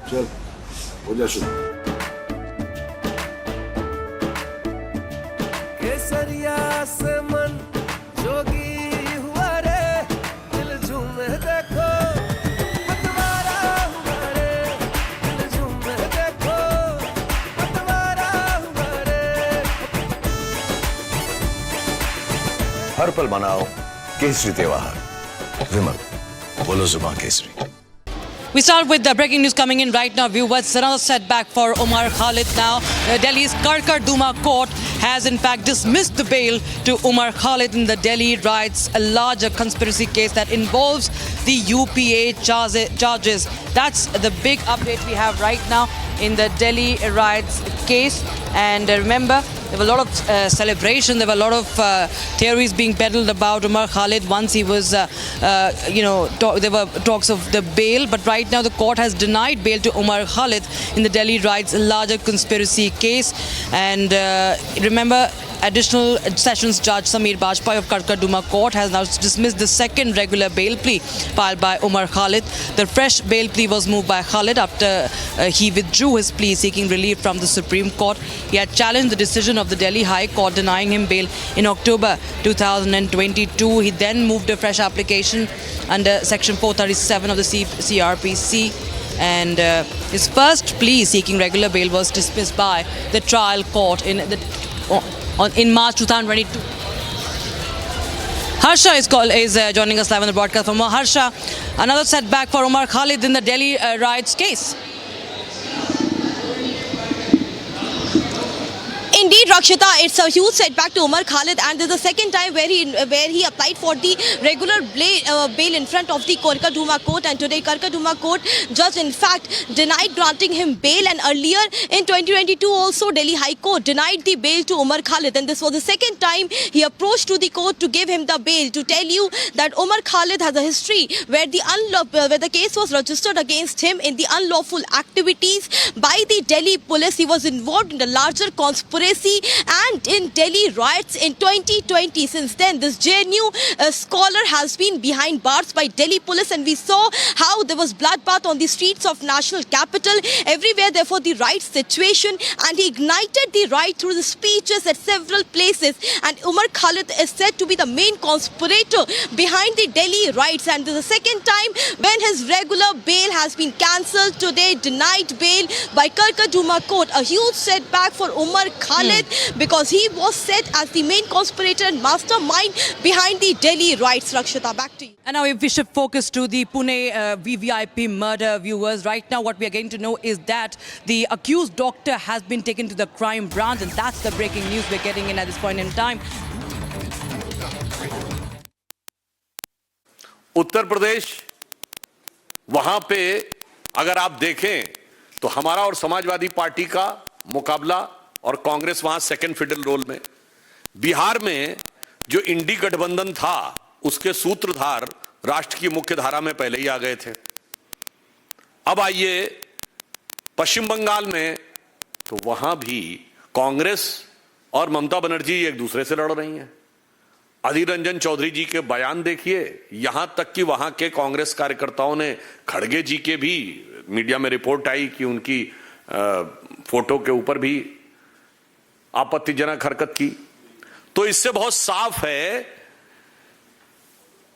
चल हो जा शुरू। केसरिया से मन जोगी हुआ रे, दिल झूमे देखो पतवारा हुआ रे, दिल झूमे देखो पतवारा हुआ रे। हर पल मनाओ केसरी त्योहार। विमल, बोलो जुबान Kesari. We start with the breaking news coming in right now. Viewers, another setback for Umar Khalid now. Delhi's Karkarduma court has in fact dismissed the bail to Umar Khalid in the Delhi riots, a larger conspiracy case that involves the UPA charges. That's the big update we have right now in the Delhi riots case. And remember, there were a lot of celebration. There were a lot of theories being peddled about Umar Khalid once he was, there were talks of the bail. But right now the court has denied bail to Umar Khalid in the Delhi riots, a larger conspiracy case. And remember, Additional Sessions Judge Sameer Bajpai of Karkarduma Court has now dismissed the second regular bail plea filed by Umar Khalid. The fresh bail plea was moved by Khalid after he withdrew his plea seeking relief from the Supreme Court. He had challenged the decision of the Delhi High Court denying him bail in October 2022. He then moved a fresh application under Section 437 of the CRPC. And his first plea seeking regular bail was dismissed by the trial court in March 2022. Harsha is joining us live on the broadcast. From Harsha, another setback for Umar Khalid in the Delhi riots case. Indeed, Rakshita, it's a huge setback to Umar Khalid, and this is the second time where he applied for the regular bail in front of the Karkarduma court, and today Karkarduma court judge in fact denied granting him bail, and earlier in 2022 also Delhi High Court denied the bail to Umar Khalid, and this was the second time he approached to the court to give him the bail. To tell you that Umar Khalid has a history where the case was registered against him in the unlawful activities by the Delhi police. He was involved in the larger conspiracy and in Delhi riots in 2020. Since then, this JNU scholar has been behind bars by Delhi police, and we saw how there was bloodbath on the streets of national capital, everywhere therefore the riot situation, and he ignited the riot through the speeches at several places. And Umar Khalid is said to be the main conspirator behind the Delhi riots, and this is the second time when his regular bail has been cancelled. Today denied bail by Karkarduma court, a huge setback for Umar Khalid, because he was set as the main conspirator and mastermind behind the Delhi riots. Rakshita, back to you. And now if we shift focus to the Pune VVIP murder, viewers, right now what we are getting to know is that the accused doctor has been taken to the crime branch, and that's the breaking news we're getting in at this point in time. Uttar Pradesh, वहां पे अगर आप देखें तो हमारा और Samajwadi party का मुकाबला, और कांग्रेस वहां सेकंड फिडल रोल में। बिहार में जो इंडी गठबंधन था उसके सूत्रधार राष्ट्र की मुख्य धारा में पहले ही आ गए थे। अब आइए पश्चिम बंगाल में, तो वहां भी कांग्रेस और ममता बनर्जी एक दूसरे से लड़ रही हैं। अधीर रंजन चौधरी जी के बयान देखिए, यहां तक कि वहां के कांग्रेस कार्यकर्ताओं ने खड़गे जी के भी मीडिया में रिपोर्ट आई कि उनकी फोटो के ऊपर भी आपत्तिजनक हरकत की। तो इससे बहुत साफ है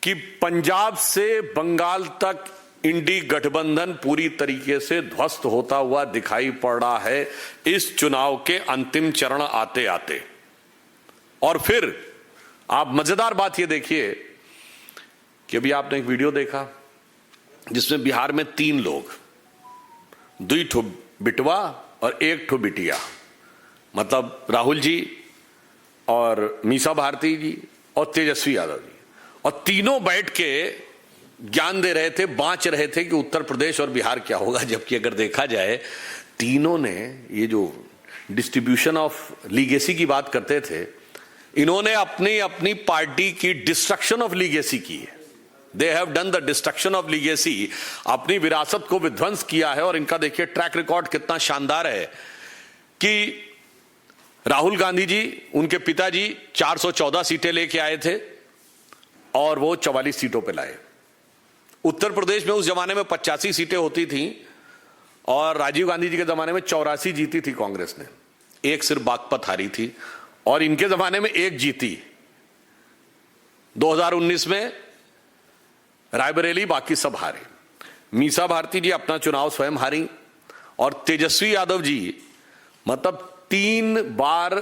कि पंजाब से बंगाल तक इंडी गठबंधन पूरी तरीके से ध्वस्त होता हुआ दिखाई पड़ रहा है इस चुनाव के अंतिम चरण आते आते। और फिर आप मजेदार बात ये देखिए कि अभी आपने एक वीडियो देखा जिसमें बिहार में 3 लोग, 2 ठो बिटवा और 1 ठो बिटिया, मतलब राहुल जी और मीसा भारती जी और तेजस्वी यादव जी, और तीनों बैठ के ज्ञान दे रहे थे, बांच रहे थे कि उत्तर प्रदेश और बिहार क्या होगा। जबकि अगर देखा जाए, तीनों ने ये जो डिस्ट्रीब्यूशन ऑफ लीगेसी की बात करते थे, इन्होंने अपनी पार्टी की डिस्ट्रक्शन ऑफ लीगेसी की है। They have done the destruction of legacy, अपनी विरासत को विध्वंस किया है। और इनका देखिए ट्रैक रिकॉर्ड कितना शानदार है कि राहुल गांधी जी, उनके पिताजी 414 सीटें लेके आए थे और वो 44 सीटों पे लाए। उत्तर प्रदेश में उस जमाने में 85 सीटें होती थी और राजीव गांधी जी के जमाने में 84 जीती थी कांग्रेस ने, एक सिर्फ बागपत हारी थी, और इनके जमाने में एक जीती 2019 में रायबरेली, बाकी सब हारे। मीसा भारती जी अपना चुनाव स्वयं हारी, और तेजस्वी यादव जी मतलब 3 बार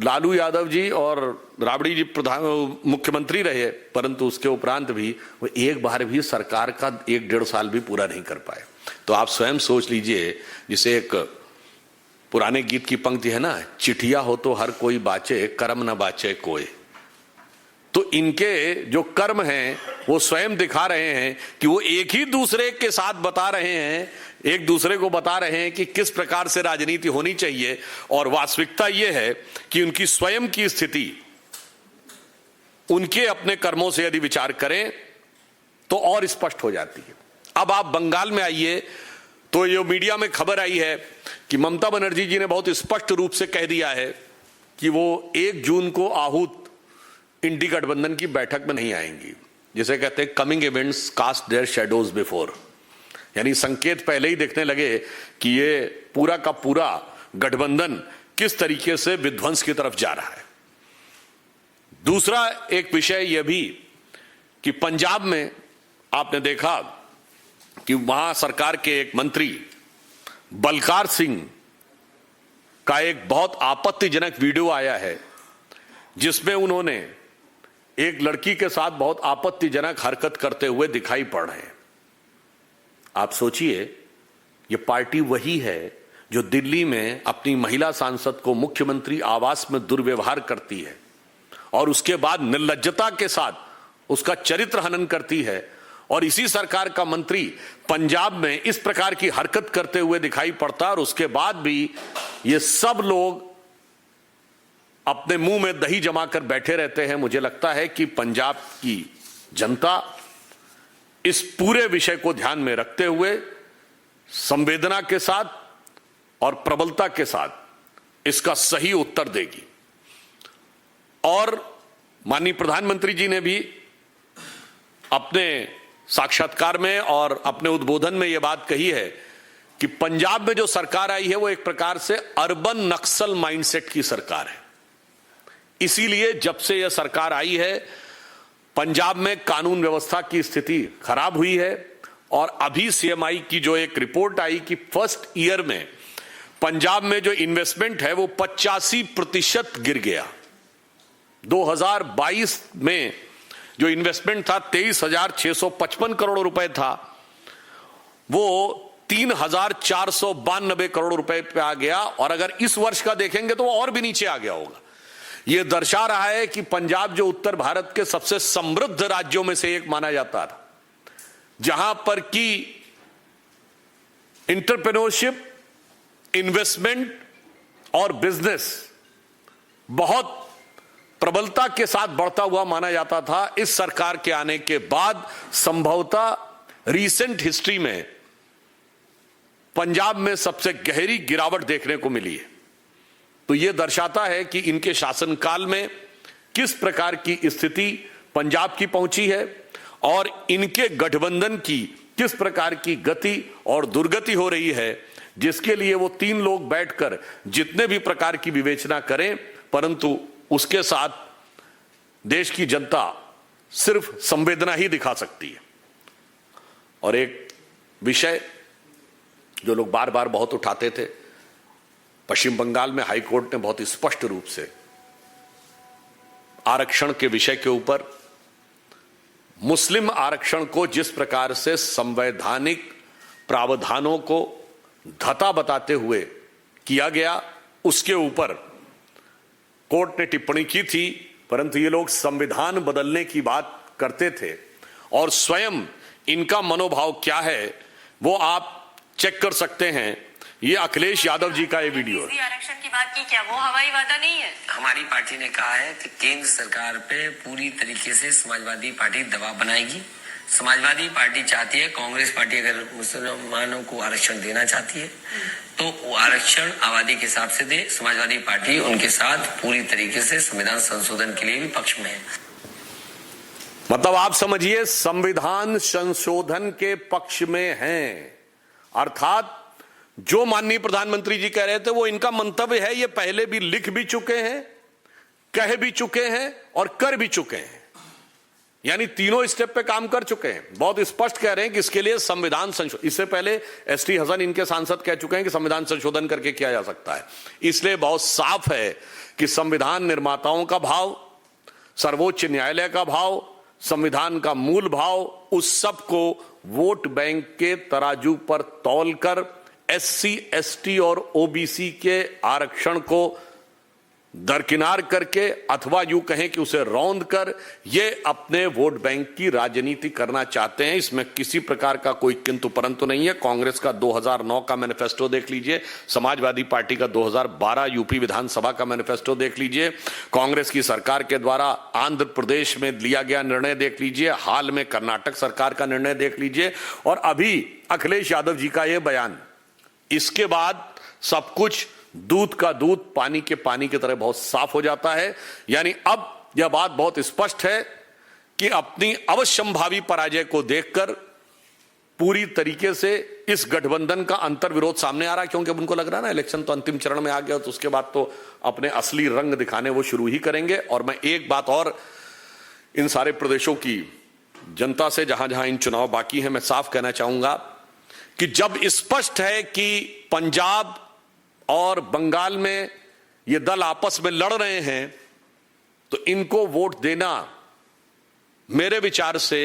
लालू यादव जी और राबड़ी जी मुख्यमंत्री रहे, परंतु उसके उपरांत भी वो एक बार भी सरकार का 1-1.5 साल भी पूरा नहीं कर पाए। तो आप स्वयं सोच लीजिए, जिसे एक पुराने गीत की पंक्ति है ना, चिट्ठिया हो तो हर कोई बाचे, कर्म न बाचे कोई। तो इनके जो कर्म हैं वो स्वयं दिखा रहे हैं कि वो एक ही दूसरे के साथ बता रहे हैं, एक दूसरे को बता रहे हैं कि किस प्रकार से राजनीति होनी चाहिए। और वास्तविकता ये है कि उनकी स्वयं की स्थिति, उनके अपने कर्मों से यदि विचार करें तो और स्पष्ट हो जाती है। अब आप बंगाल में आइए तो ये मीडिया में खबर आई है कि ममता बनर्जी जी ने बहुत स्पष्ट रूप से कह दिया है कि वो 1 जून को आहूत इंडी गठबंधन की बैठक में नहीं आएंगी, जिसे कहते हैं coming events cast their shadows before, यानी संकेत पहले ही दिखने लगे कि ये पूरा का पूरा गठबंधन किस तरीके से विध्वंस की तरफ जा रहा है। दूसरा एक विषय यह भी कि पंजाब में आपने देखा कि वहां सरकार के एक मंत्री बलकार सिंह का एक बहुत आपत्तिजनक वीडियो आया है, जिसमें उन्होंने एक लड़की के साथ बहुत आपत्तिजनक हरकत करते हुए दिखाई पड़ रहे हैं। आप सोचिए, ये पार्टी वही है जो दिल्ली में अपनी महिला सांसद को मुख्यमंत्री आवास में दुर्व्यवहार करती है और उसके बाद निर्लज्जता के साथ उसका चरित्र हनन करती है, और इसी सरकार का मंत्री पंजाब में इस प्रकार की हरकत करते हुए दिखाई पड़ता है, और उसके बाद भी ये सब लोग अपने मुंह में दही जमाकर बैठे रहते हैं। मुझे लगता है कि पंजाब की जनता इस पूरे विषय को ध्यान में रखते हुए संवेदना के साथ और प्रबलता के साथ इसका सही उत्तर देगी। और माननीय प्रधानमंत्री जी ने भी अपने साक्षात्कार में और अपने उद्बोधन में यह बात कही है कि पंजाब में जो सरकार आई है वो एक प्रकार से अर्बन नक्सल माइंडसेट की सरकार है। इसीलिए जब से यह सरकार आई है पंजाब में कानून व्यवस्था की स्थिति खराब हुई है, और अभी सीएमआई की जो एक रिपोर्ट आई कि फर्स्ट ईयर में पंजाब में जो इन्वेस्टमेंट है वो 85% गिर गया। 2022 में जो इन्वेस्टमेंट था 23,655 करोड़ रुपए था, वो 3,492 करोड़ रुपए पे आ गया, और अगर इस वर्ष का देखेंगे तो और भी नीचे आ गया होगा। यह दर्शा रहा है कि पंजाब जो उत्तर भारत के सबसे समृद्ध राज्यों में से एक माना जाता था, जहां पर की एंटरप्रेन्योरशिप, इन्वेस्टमेंट और बिजनेस बहुत प्रबलता के साथ बढ़ता हुआ माना जाता था, इस सरकार के आने के बाद संभवतः रीसेंट हिस्ट्री में पंजाब में सबसे गहरी गिरावट देखने को मिली है। तो यह दर्शाता है कि इनके शासनकाल में किस प्रकार की स्थिति पंजाब की पहुंची है और इनके गठबंधन की किस प्रकार की गति और दुर्गति हो रही है, जिसके लिए वो 3 लोग बैठकर जितने भी प्रकार की विवेचना करें, परंतु उसके साथ देश की जनता सिर्फ संवेदना ही दिखा सकती है। और एक विषय जो लोग बार बार बहुत उठाते थे, पश्चिम बंगाल में हाई कोर्ट ने बहुत स्पष्ट रूप से आरक्षण के विषय के ऊपर मुस्लिम आरक्षण को जिस प्रकार से संवैधानिक प्रावधानों को धता बताते हुए किया गया, उसके ऊपर कोर्ट ने टिप्पणी की थी, परंतु ये लोग संविधान बदलने की बात करते थे, और स्वयं इनका मनोभाव क्या है वो आप चेक कर सकते हैं। ये अखिलेश यादव जी का ये वीडियो है। आरक्षण की बात की, क्या वो हवाई वादा नहीं है? हमारी पार्टी ने कहा है कि केंद्र सरकार पे पूरी तरीके से समाजवादी पार्टी दबाव बनाएगी। समाजवादी पार्टी चाहती है, कांग्रेस पार्टी अगर मुसलमानों को आरक्षण देना चाहती है तो वो आरक्षण आबादी के हिसाब से दे। समाजवादी पार्टी उनके साथ पूरी तरीके से संविधान संशोधन के लिए भी पक्ष में है। मतलब आप समझिए, संविधान संशोधन के पक्ष में हैं, अर्थात जो माननीय प्रधानमंत्री जी कह रहे थे वो इनका मंतव्य है, ये पहले भी लिख भी चुके हैं, कह भी चुके हैं और कर भी चुके हैं, यानी तीनों स्टेप पे काम कर चुके हैं। बहुत स्पष्ट कह रहे हैं कि इसके लिए संविधान संशोधन, इससे पहले एसटी हसन इनके सांसद कह चुके हैं कि संविधान संशोधन करके किया जा सकता है। इसलिए बहुत साफ है कि संविधान निर्माताओं का भाव, सर्वोच्च न्यायालय का भाव, संविधान का मूल भाव, उस सब को वोट बैंक के तराजू पर तौलकर एससी, एसटी और ओबीसी के आरक्षण को दरकिनार करके अथवा यूं कहें कि उसे रौंद कर ये अपने वोट बैंक की राजनीति करना चाहते हैं। इसमें किसी प्रकार का कोई किंतु परंतु नहीं है। कांग्रेस का 2009 का मैनिफेस्टो देख लीजिए, समाजवादी पार्टी का 2012 यूपी विधानसभा का मैनिफेस्टो देख लीजिए, कांग्रेस की सरकार के द्वारा आंध्र प्रदेश में लिया गया निर्णय देख लीजिए, हाल में कर्नाटक सरकार का निर्णय देख लीजिए और अभी अखिलेश यादव जी का यह बयान। इसके बाद सब कुछ दूध का दूध, पानी के पानी की तरह बहुत साफ हो जाता है। यानी अब यह बात बहुत स्पष्ट है कि अपनी अवश्यंभावी पराजय को देखकर पूरी तरीके से इस गठबंधन का अंतर्विरोध सामने आ रहा है, क्योंकि अब उनको लग रहा है ना इलेक्शन तो अंतिम चरण में आ गया, तो उसके बाद तो अपने असली रंग दिखाने वो शुरू ही करेंगे। और मैं एक बात और इन सारे प्रदेशों की जनता से, जहां जहां इन चुनाव बाकी हैं, मैं साफ कहना चाहूंगा कि जब स्पष्ट है कि पंजाब और बंगाल में ये दल आपस में लड़ रहे हैं, तो इनको वोट देना मेरे विचार से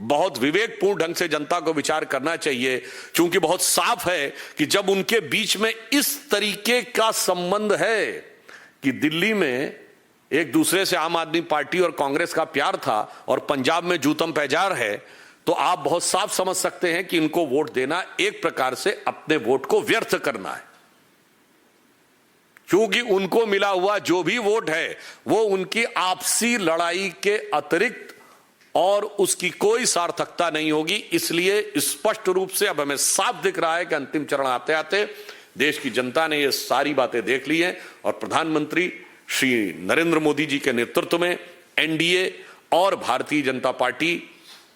बहुत विवेकपूर्ण ढंग से जनता को विचार करना चाहिए, क्योंकि बहुत साफ है कि जब उनके बीच में इस तरीके का संबंध है कि दिल्ली में एक दूसरे से आम आदमी पार्टी और कांग्रेस का प्यार था और पंजाब में जूतम पैजार है, तो आप बहुत साफ समझ सकते हैं कि इनको वोट देना एक प्रकार से अपने वोट को व्यर्थ करना है, क्योंकि उनको मिला हुआ जो भी वोट है वो उनकी आपसी लड़ाई के अतिरिक्त और उसकी कोई सार्थकता नहीं होगी। इसलिए स्पष्ट रूप से अब हमें साफ दिख रहा है कि अंतिम चरण आते आते देश की जनता ने ये सारी बातें देख ली हैं और प्रधानमंत्री श्री नरेंद्र मोदी जी के नेतृत्व में एनडीए और भारतीय जनता पार्टी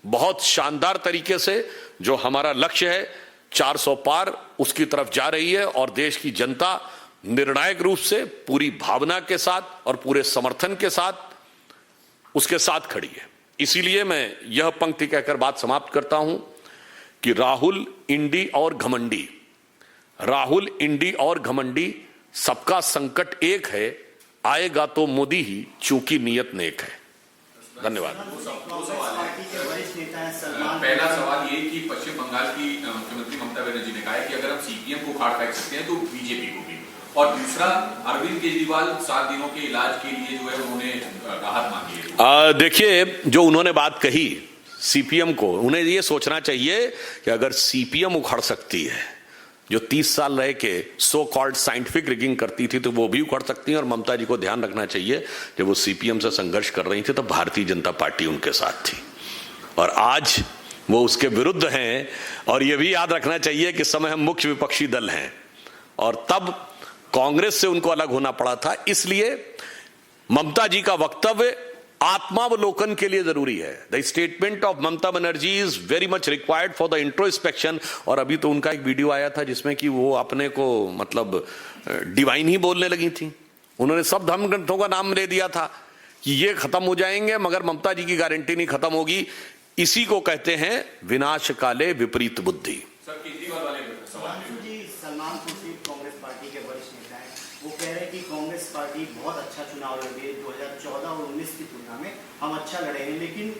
बहुत शानदार तरीके से जो हमारा लक्ष्य है 400 पार, उसकी तरफ जा रही है और देश की जनता निर्णायक रूप से पूरी भावना के साथ और पूरे समर्थन के साथ उसके साथ खड़ी है। इसीलिए मैं यह पंक्ति कहकर बात समाप्त करता हूं कि राहुल इंडी और घमंडी, राहुल इंडी और घमंडी, सबका संकट एक है, आएगा तो मोदी ही, चूंकि नियत नेक है। धन्यवाद। पहला सवाल ये कि पश्चिम बंगाल की मुख्यमंत्री ममता बनर्जी ने कहा है कि अगर हम सीपीएम को उखाड़ फेंक सकते हैं तो बीजेपी को भी, और दूसरा अरविंद केजरीवाल 7 दिनों के इलाज के लिए जो है उन्होंने राहत मांगी है। देखिए, जो उन्होंने बात कही सीपीएम को, उन्हें ये सोचना चाहिए कि अगर सीपीएम उखड़ सकती है, जो 30 साल रह के सो कॉल्ड साइंटिफिक रिगिंग करती थी, तो वो भी उखड़ सकती है। और ममता जी को ध्यान रखना चाहिए, जब वो सीपीएम से संघर्ष कर रही थी तो भारतीय जनता पार्टी उनके साथ थी और आज वो उसके विरुद्ध हैं। और ये भी याद रखना चाहिए कि समय हम मुख्य विपक्षी दल हैं और तब कांग्रेस से उनको अलग होना पड़ा था। इसलिए ममता जी का वक्तव्य आत्मावलोकन के लिए जरूरी है। The statement of Mamata Banerjee is very much required for the introspection. और अभी तो उनका एक वीडियो आया था जिसमें कि वो अपने को मतलब डिवाइन ही बोलने लगी थी। उन्होंने सब धर्म ग्रंथों का नाम ले दिया था कि ये खत्म हो जाएंगे, मगर ममता जी की गारंटी नहीं खत्म होगी। इसी को कहते हैं विनाश काले विपरीत बुद्धि। पार्टी के वरिष्ठ नेता हैं, वो कह रहे हैं कि कांग्रेस पार्टी बहुत अच्छा चुनाव लड़ी है 2014 और 19 की तुलना में, हम अच्छा लड़े हैं, लेकिन